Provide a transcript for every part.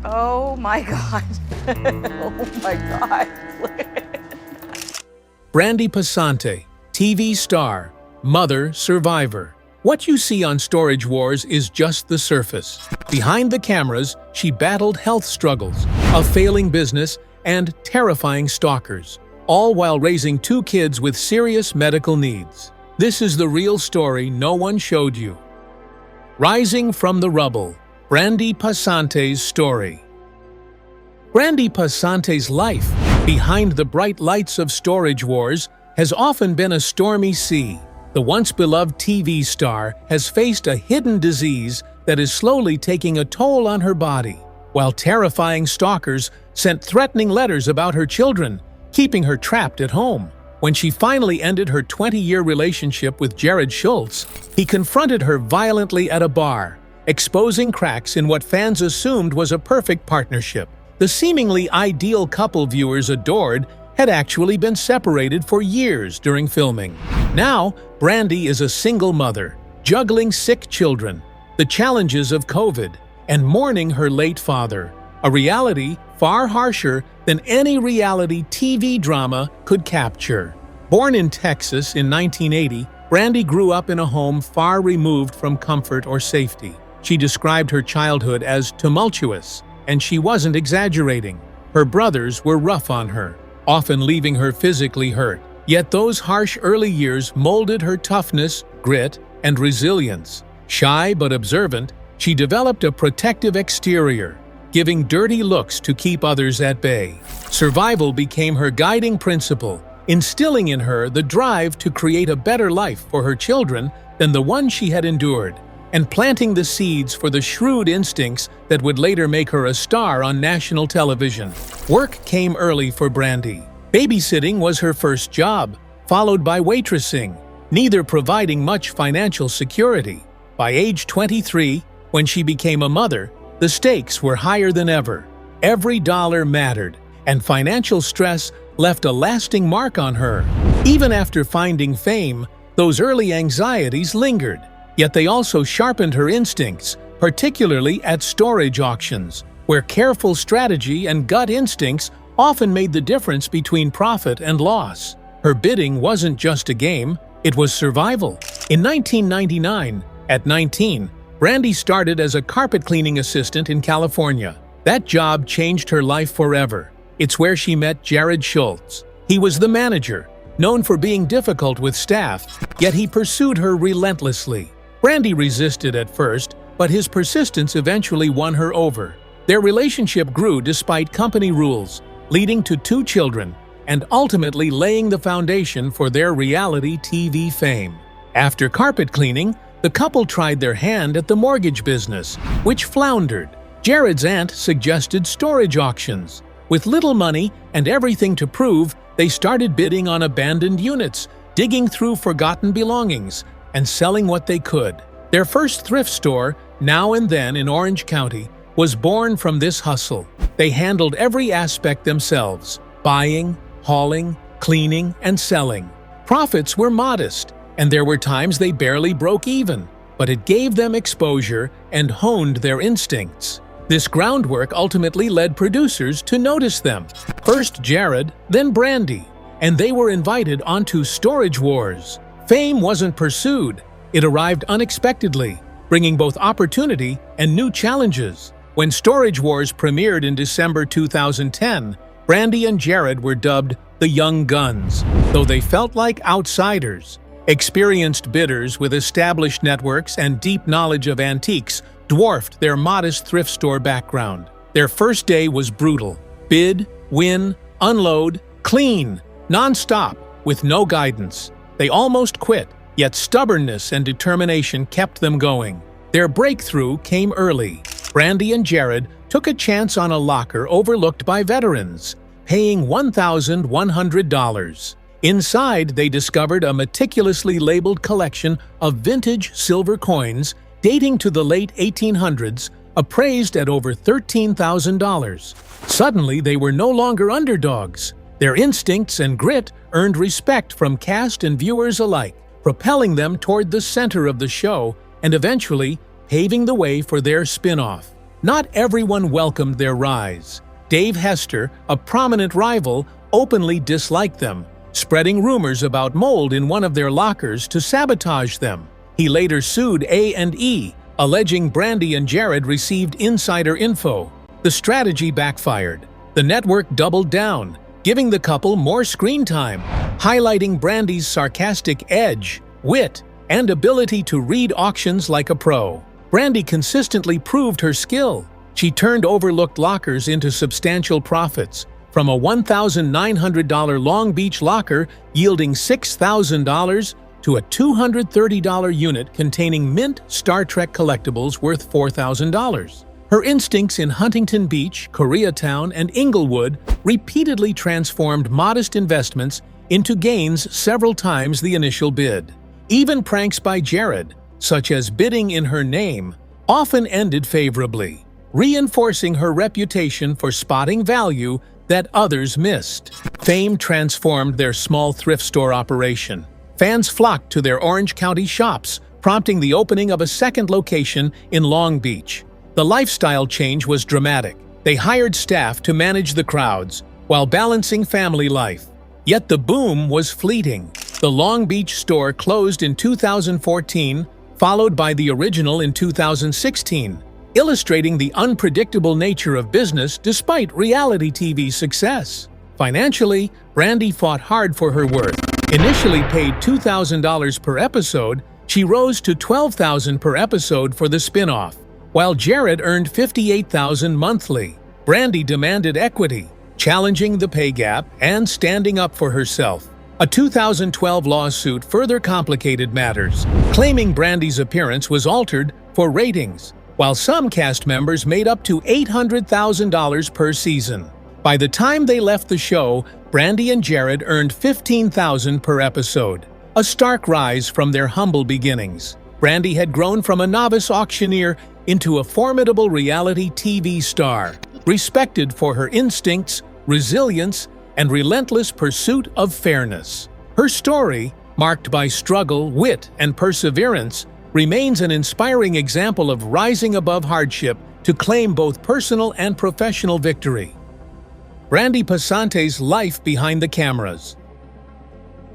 Oh my God. Oh my God. Brandi Passante, TV star, mother, survivor. What you see on Storage Wars is just the surface. Behind the cameras, she battled health struggles, a failing business, and terrifying stalkers, all while raising 2 kids with serious medical needs. This is the real story no one showed you. Rising from the rubble, Brandi Passante's story. Brandi Passante's life, behind the bright lights of Storage Wars, has often been a stormy sea. The once-beloved TV star has faced a hidden disease that is slowly taking a toll on her body, while terrifying stalkers sent threatening letters about her children, keeping her trapped at home. When she finally ended her 20-year relationship with Jarrod Schultz, he confronted her violently at a bar, exposing cracks in what fans assumed was a perfect partnership. The seemingly ideal couple viewers adored had actually been separated for years during filming. Now, Brandi is a single mother, juggling sick children, the challenges of COVID, and mourning her late father, a reality far harsher than any reality TV drama could capture. Born in Texas in 1980, Brandi grew up in a home far removed from comfort or safety. She described her childhood as tumultuous, and she wasn't exaggerating. Her brothers were rough on her, often leaving her physically hurt. Yet those harsh early years molded her toughness, grit, and resilience. Shy but observant, she developed a protective exterior, giving dirty looks to keep others at bay. Survival became her guiding principle, instilling in her the drive to create a better life for her children than the one she had endured, and planting the seeds for the shrewd instincts that would later make her a star on national television. Work came early for Brandi. Babysitting was her first job, followed by waitressing, neither providing much financial security. By age 23, when she became a mother, the stakes were higher than ever. Every dollar mattered, and financial stress left a lasting mark on her. Even after finding fame, those early anxieties lingered. Yet they also sharpened her instincts, particularly at storage auctions, where careful strategy and gut instincts often made the difference between profit and loss. Her bidding wasn't just a game, it was survival. In 1999, at 19, Brandi started as a carpet cleaning assistant in California. That job changed her life forever. It's where she met Jarrod Schultz. He was the manager, known for being difficult with staff, yet he pursued her relentlessly. Brandi resisted at first, but his persistence eventually won her over. Their relationship grew despite company rules, leading to 2 children, and ultimately laying the foundation for their reality TV fame. After carpet cleaning, the couple tried their hand at the mortgage business, which floundered. Jarrod's aunt suggested storage auctions. With little money and everything to prove, they started bidding on abandoned units, digging through forgotten belongings, and selling what they could. Their first thrift store, Now and Then in Orange County, was born from this hustle. They handled every aspect themselves: buying, hauling, cleaning, and selling. Profits were modest, and there were times they barely broke even, but it gave them exposure and honed their instincts. This groundwork ultimately led producers to notice them. First Jarrod, then Brandi, and they were invited onto Storage Wars. Fame wasn't pursued, it arrived unexpectedly, bringing both opportunity and new challenges. When Storage Wars premiered in December 2010, Brandi and Jarrod were dubbed the Young Guns, though they felt like outsiders. Experienced bidders with established networks and deep knowledge of antiques dwarfed their modest thrift store background. Their first day was brutal. Bid, win, unload, clean, non-stop, with no guidance. They almost quit, yet stubbornness and determination kept them going. Their breakthrough came early. Brandi and Jarrod took a chance on a locker overlooked by veterans, paying $1,100. Inside, they discovered a meticulously labeled collection of vintage silver coins dating to the late 1800s, appraised at over $13,000. Suddenly, they were no longer underdogs. Their instincts and grit earned respect from cast and viewers alike, propelling them toward the center of the show and eventually paving the way for their spin-off. Not everyone welcomed their rise. Dave Hester, a prominent rival, openly disliked them, spreading rumors about mold in one of their lockers to sabotage them. He later sued A&E, alleging Brandi and Jarrod received insider info. The strategy backfired. The network doubled down, giving the couple more screen time, highlighting Brandi's sarcastic edge, wit, and ability to read auctions like a pro. Brandi consistently proved her skill. She turned overlooked lockers into substantial profits, from a $1,900 Long Beach locker yielding $6,000 to a $230 unit containing mint Star Trek collectibles worth $4,000. Her instincts in Huntington Beach, Koreatown, and Inglewood repeatedly transformed modest investments into gains several times the initial bid. Even pranks by Jarrod, such as bidding in her name, often ended favorably, reinforcing her reputation for spotting value that others missed. Fame transformed their small thrift store operation. Fans flocked to their Orange County shops, prompting the opening of a second location in Long Beach. The lifestyle change was dramatic. They hired staff to manage the crowds while balancing family life. Yet the boom was fleeting. The Long Beach store closed in 2014, followed by the original in 2016, illustrating the unpredictable nature of business despite reality TV success. Financially, Brandi fought hard for her worth. Initially paid $2,000 per episode, she rose to $12,000 per episode for the spin-off, while Jarrod earned $58,000 monthly. Brandi demanded equity, challenging the pay gap and standing up for herself. A 2012 lawsuit further complicated matters, claiming Brandi's appearance was altered for ratings, while some cast members made up to $800,000 per season. By the time they left the show, Brandi and Jarrod earned $15,000 per episode, a stark rise from their humble beginnings. Brandi had grown from a novice auctioneer into a formidable reality TV star, respected for her instincts, resilience, and relentless pursuit of fairness. Her story, marked by struggle, wit, and perseverance, remains an inspiring example of rising above hardship to claim both personal and professional victory. Brandi Passante's life behind the cameras.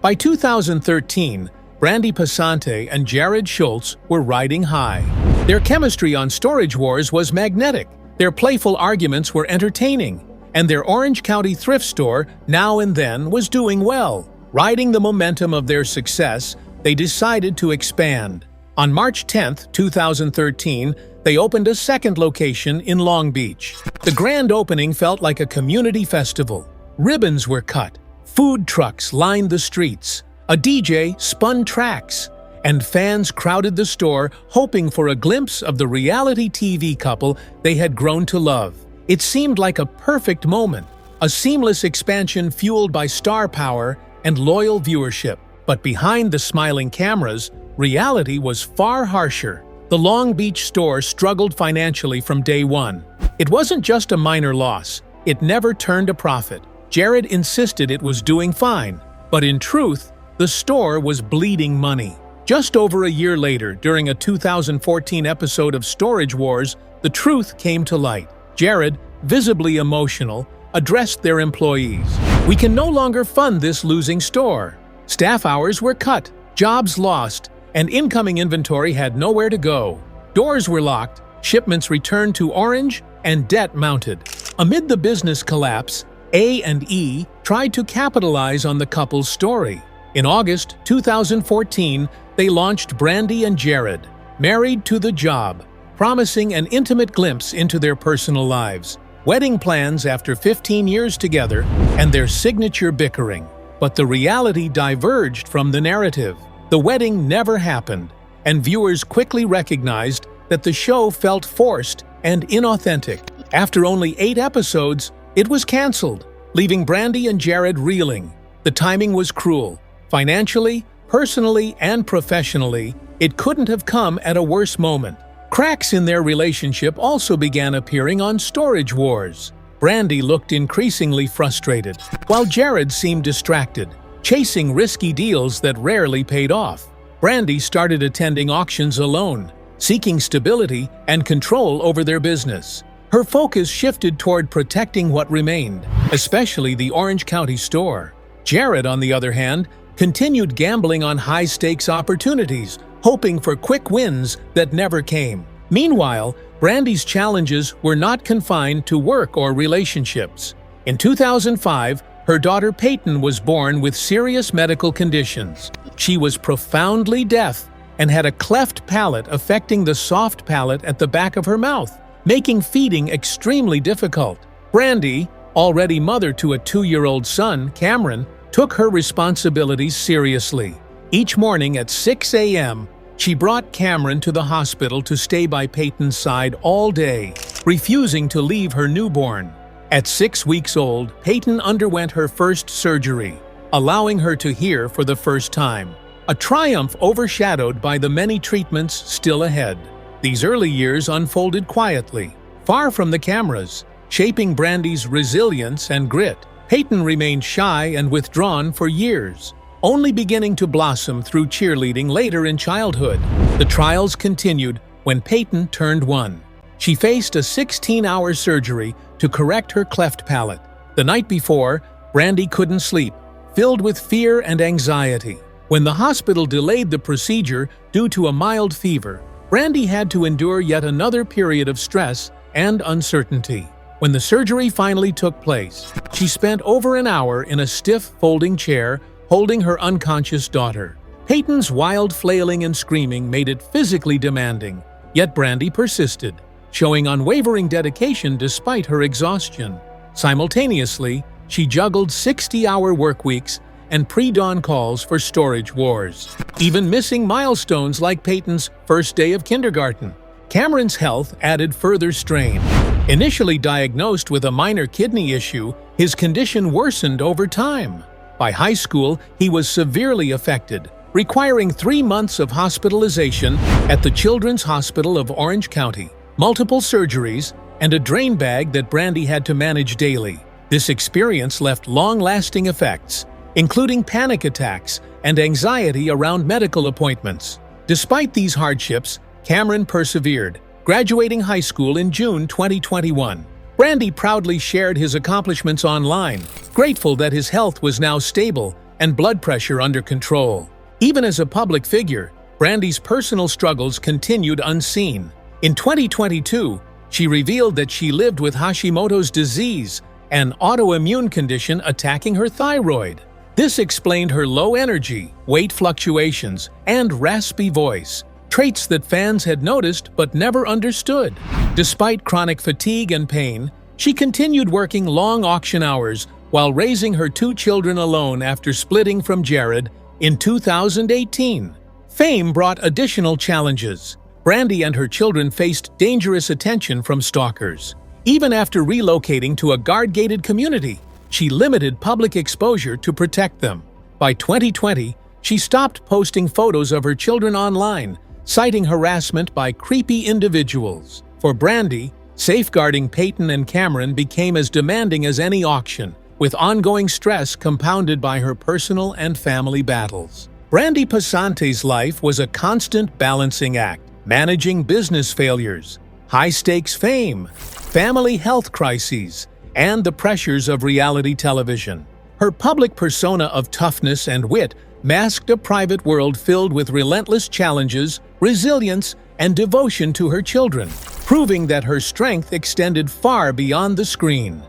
By 2013, Brandi Passante and Jarrod Schultz were riding high. Their chemistry on Storage Wars was magnetic, their playful arguments were entertaining, and their Orange County thrift store, Now and Then, was doing well. Riding the momentum of their success, they decided to expand. On March 10, 2013, they opened a second location in Long Beach. The grand opening felt like a community festival. Ribbons were cut, food trucks lined the streets, a DJ spun tracks, and fans crowded the store hoping for a glimpse of the reality TV couple they had grown to love. It seemed like a perfect moment, a seamless expansion fueled by star power and loyal viewership. But behind the smiling cameras, reality was far harsher. The Long Beach store struggled financially from day one. It wasn't just a minor loss. It never turned a profit. Jarrod insisted it was doing fine, but in truth, the store was bleeding money. Just over a year later, during a 2014 episode of Storage Wars, the truth came to light. Jarrod, visibly emotional, addressed their employees. "We can no longer fund this losing store. Staff hours were cut, jobs lost, and incoming inventory had nowhere to go. Doors were locked, shipments returned to Orange, and debt mounted." Amid the business collapse, A&E tried to capitalize on the couple's story. In August 2014, they launched Brandi and Jarrod, Married to the Job, promising an intimate glimpse into their personal lives, wedding plans after 15 years together, and their signature bickering. But the reality diverged from the narrative. The wedding never happened, and viewers quickly recognized that the show felt forced and inauthentic. After only 8 episodes, it was canceled, leaving Brandi and Jarrod reeling. The timing was cruel. Financially, personally, and professionally, it couldn't have come at a worse moment. Cracks in their relationship also began appearing on Storage Wars. Brandi looked increasingly frustrated, while Jarrod seemed distracted, chasing risky deals that rarely paid off. Brandi started attending auctions alone, seeking stability and control over their business. Her focus shifted toward protecting what remained, especially the Orange County store. Jarrod, on the other hand, continued gambling on high-stakes opportunities, hoping for quick wins that never came. Meanwhile, Brandi's challenges were not confined to work or relationships. In 2005, her daughter Peyton was born with serious medical conditions. She was profoundly deaf and had a cleft palate affecting the soft palate at the back of her mouth, making feeding extremely difficult. Brandi, already mother to a 2-year-old son, Cameron, took her responsibilities seriously. Each morning at 6 a.m., she brought Cameron to the hospital to stay by Peyton's side all day, refusing to leave her newborn. At 6 weeks old, Peyton underwent her first surgery, allowing her to hear for the first time. A triumph overshadowed by the many treatments still ahead. These early years unfolded quietly, far from the cameras, shaping Brandi's resilience and grit. Peyton remained shy and withdrawn for years, only beginning to blossom through cheerleading later in childhood. The trials continued when Peyton turned 1. She faced a 16-hour surgery to correct her cleft palate. The night before, Brandi couldn't sleep, filled with fear and anxiety. When the hospital delayed the procedure due to a mild fever, Brandi had to endure yet another period of stress and uncertainty. When the surgery finally took place, she spent over an hour in a stiff folding chair holding her unconscious daughter. Peyton's wild flailing and screaming made it physically demanding, yet Brandi persisted, showing unwavering dedication despite her exhaustion. Simultaneously, she juggled 60-hour work weeks and pre-dawn calls for storage wars, even missing milestones like Peyton's first day of kindergarten. Cameron's health added further strain. Initially diagnosed with a minor kidney issue, his condition worsened over time. By high school, he was severely affected, requiring 3 months of hospitalization at the Children's Hospital of Orange County, multiple surgeries, and a drain bag that Brandi had to manage daily. This experience left long-lasting effects, including panic attacks and anxiety around medical appointments. Despite these hardships, Cameron persevered, graduating high school in June 2021. Brandi proudly shared his accomplishments online, grateful that his health was now stable and blood pressure under control. Even as a public figure, Brandi's personal struggles continued unseen. In 2022, she revealed that she lived with Hashimoto's disease, an autoimmune condition attacking her thyroid. This explained her low energy, weight fluctuations, and raspy voice, traits that fans had noticed but never understood. Despite chronic fatigue and pain, she continued working long auction hours while raising her 2 children alone after splitting from Jarrod in 2018. Fame brought additional challenges. Brandi and her children faced dangerous attention from stalkers. Even after relocating to a guard-gated community, she limited public exposure to protect them. By 2020, she stopped posting photos of her children online, citing harassment by creepy individuals. For Brandi, safeguarding Peyton and Cameron became as demanding as any auction, with ongoing stress compounded by her personal and family battles. Brandi Passante's life was a constant balancing act, managing business failures, high-stakes fame, family health crises, and the pressures of reality television. Her public persona of toughness and wit masked a private world filled with relentless challenges, resilience, and devotion to her children, proving that her strength extended far beyond the screen.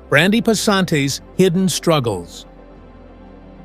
Brandi Passante's hidden struggles.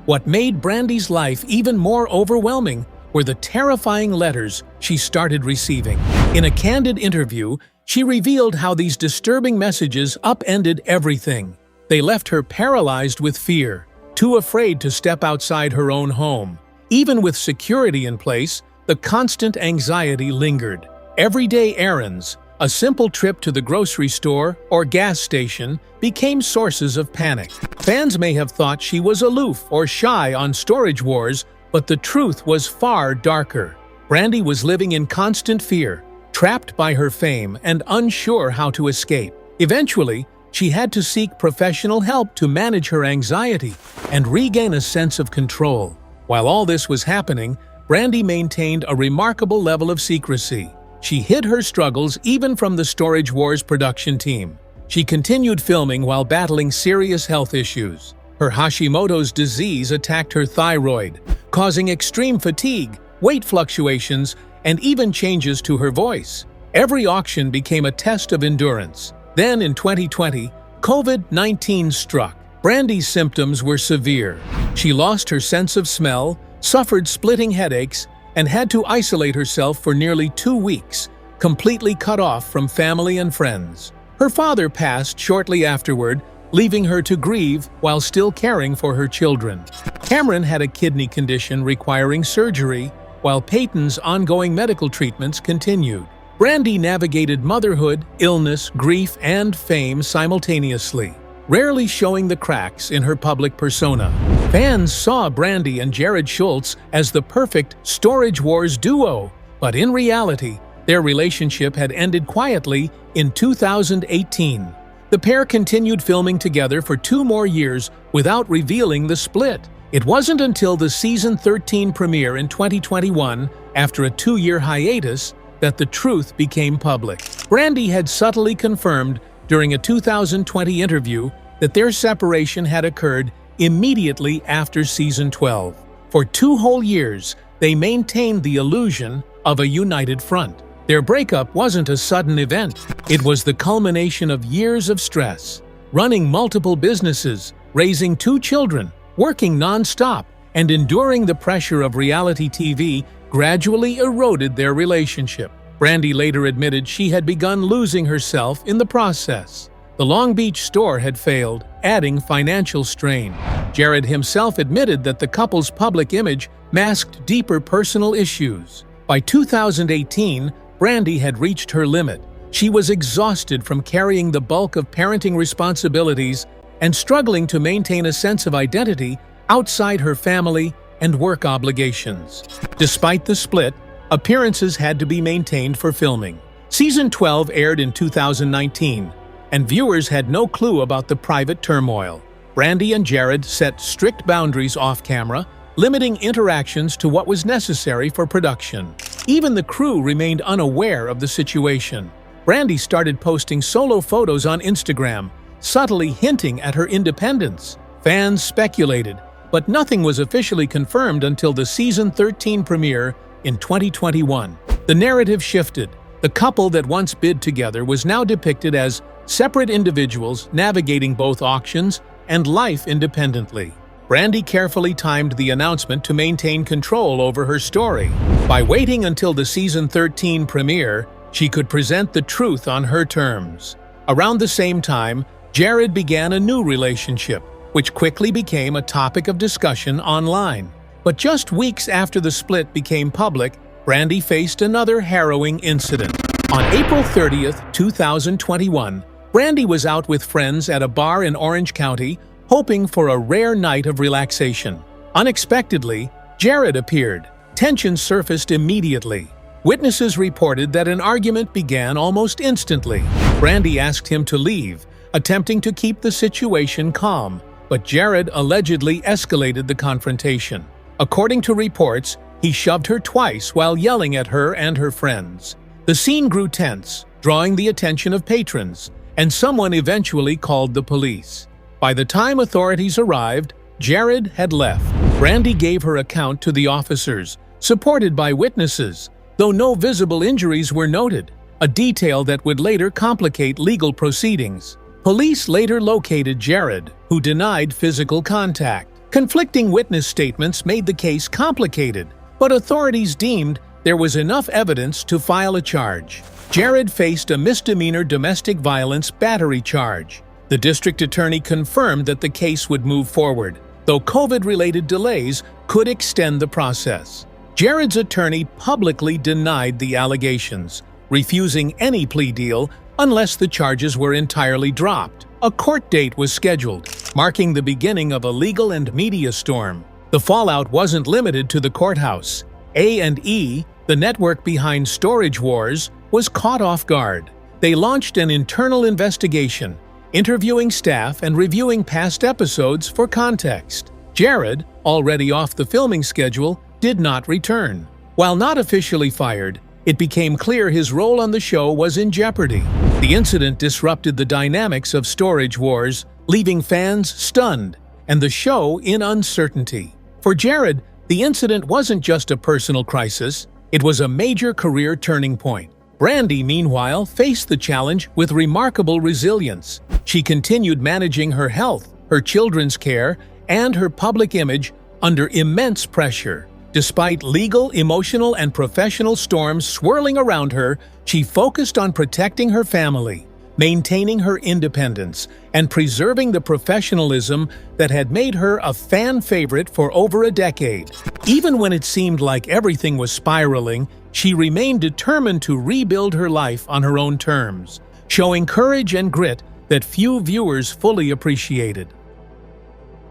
What made Brandi's life even more overwhelming were the terrifying letters she started receiving. In a candid interview, she revealed how these disturbing messages upended everything. They left her paralyzed with fear, too afraid to step outside her own home. Even with security in place, the constant anxiety lingered. Everyday errands, a simple trip to the grocery store or gas station, became sources of panic. Fans may have thought she was aloof or shy on storage wars, but the truth was far darker. Brandi was living in constant fear, trapped by her fame and unsure how to escape. Eventually, she had to seek professional help to manage her anxiety and regain a sense of control. While all this was happening, Brandi maintained a remarkable level of secrecy. She hid her struggles even from the Storage Wars production team. She continued filming while battling serious health issues. Her Hashimoto's disease attacked her thyroid, causing extreme fatigue, weight fluctuations, and even changes to her voice. Every auction became a test of endurance. Then, in 2020, COVID-19 struck. Brandi's symptoms were severe. She lost her sense of smell, suffered splitting headaches, and had to isolate herself for nearly 2 weeks, completely cut off from family and friends. Her father passed shortly afterward, leaving her to grieve while still caring for her children. Cameron had a kidney condition requiring surgery, while Peyton's ongoing medical treatments continued. Brandi navigated motherhood, illness, grief, and fame simultaneously, rarely showing the cracks in her public persona. Fans saw Brandi and Jarrod Schultz as the perfect Storage Wars duo, but in reality, their relationship had ended quietly in 2018. The pair continued filming together for 2 more years without revealing the split. It wasn't until the season 13 premiere in 2021, after a 2-year hiatus, that the truth became public. Brandi had subtly confirmed during a 2020 interview that their separation had occurred immediately after season 12. For 2 whole years, they maintained the illusion of a united front. Their breakup wasn't a sudden event. It was the culmination of years of stress. Running multiple businesses, raising 2 children, working non-stop, and enduring the pressure of reality TV gradually eroded their relationship. Brandi later admitted she had begun losing herself in the process. The Long Beach store had failed, adding financial strain. Jarrod himself admitted that the couple's public image masked deeper personal issues. By 2018, Brandi had reached her limit. She was exhausted from carrying the bulk of parenting responsibilities and struggling to maintain a sense of identity outside her family and work obligations. Despite the split, appearances had to be maintained for filming. Season 12 aired in 2019, and viewers had no clue about the private turmoil. Brandi and Jarrod set strict boundaries off-camera, limiting interactions to what was necessary for production. Even the crew remained unaware of the situation. Brandi started posting solo photos on Instagram, subtly hinting at her independence. Fans speculated, but nothing was officially confirmed until the season 13 premiere in 2021. The narrative shifted. The couple that once bid together was now depicted as separate individuals navigating both auctions and life independently. Brandi carefully timed the announcement to maintain control over her story. By waiting until the season 13 premiere, she could present the truth on her terms. Around the same time, Jarrod began a new relationship, which quickly became a topic of discussion online. But just weeks after the split became public, Brandi faced another harrowing incident. On April 30th, 2021, Brandi was out with friends at a bar in Orange County, hoping for a rare night of relaxation. Unexpectedly, Jarrod appeared. Tension surfaced immediately. Witnesses reported that an argument began almost instantly. Brandi asked him to leave, attempting to keep the situation calm, but Jarrod allegedly escalated the confrontation. According to reports, he shoved her twice while yelling at her and her friends. The scene grew tense, drawing the attention of patrons, and someone eventually called the police. By the time authorities arrived, Jarrod had left. Brandi gave her account to the officers, supported by witnesses, though no visible injuries were noted, a detail that would later complicate legal proceedings. Police later located Jarrod, who denied physical contact. Conflicting witness statements made the case complicated, but authorities deemed there was enough evidence to file a charge. Jarrod faced a misdemeanor domestic violence battery charge. The district attorney confirmed that the case would move forward, though COVID-related delays could extend the process. Jarrod's attorney publicly denied the allegations, refusing any plea deal unless the charges were entirely dropped. A court date was scheduled, marking the beginning of a legal and media storm. The fallout wasn't limited to the courthouse. A&E, the network behind Storage Wars, was caught off guard. They launched an internal investigation, interviewing staff and reviewing past episodes for context. Jarrod, already off the filming schedule, did not return. While not officially fired, it became clear his role on the show was in jeopardy. The incident disrupted the dynamics of Storage Wars, leaving fans stunned and the show in uncertainty. For Jarrod, the incident wasn't just a personal crisis, it was a major career turning point. Brandi, meanwhile, faced the challenge with remarkable resilience. She continued managing her health, her children's care, and her public image under immense pressure. Despite legal, emotional, and professional storms swirling around her, she focused on protecting her family, maintaining her independence, and preserving the professionalism that had made her a fan favorite for over a decade. Even when it seemed like everything was spiraling, she remained determined to rebuild her life on her own terms, showing courage and grit that few viewers fully appreciated.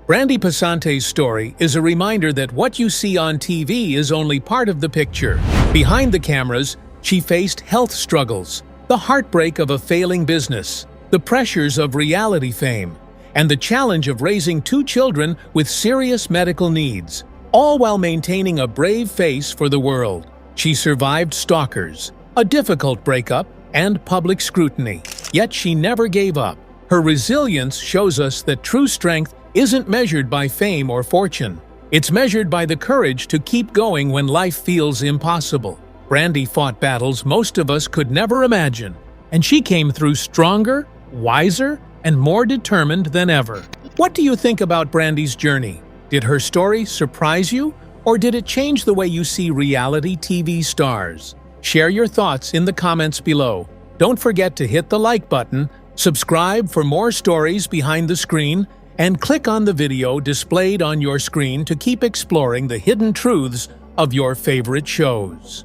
Brandi Passante's story is a reminder that what you see on TV is only part of the picture. Behind the cameras, she faced health struggles, the heartbreak of a failing business, the pressures of reality fame, and the challenge of raising 2 children with serious medical needs, all while maintaining a brave face for the world. She survived stalkers, a difficult breakup, and public scrutiny, yet she never gave up. Her resilience shows us that true strength isn't measured by fame or fortune. It's measured by the courage to keep going when life feels impossible. Brandi fought battles most of us could never imagine, and she came through stronger, wiser, and more determined than ever. What do you think about Brandi's journey? Did her story surprise you, or did it change the way you see reality TV stars? Share your thoughts in the comments below. Don't forget to hit the like button, subscribe for more stories behind the screen, and click on the video displayed on your screen to keep exploring the hidden truths of your favorite shows.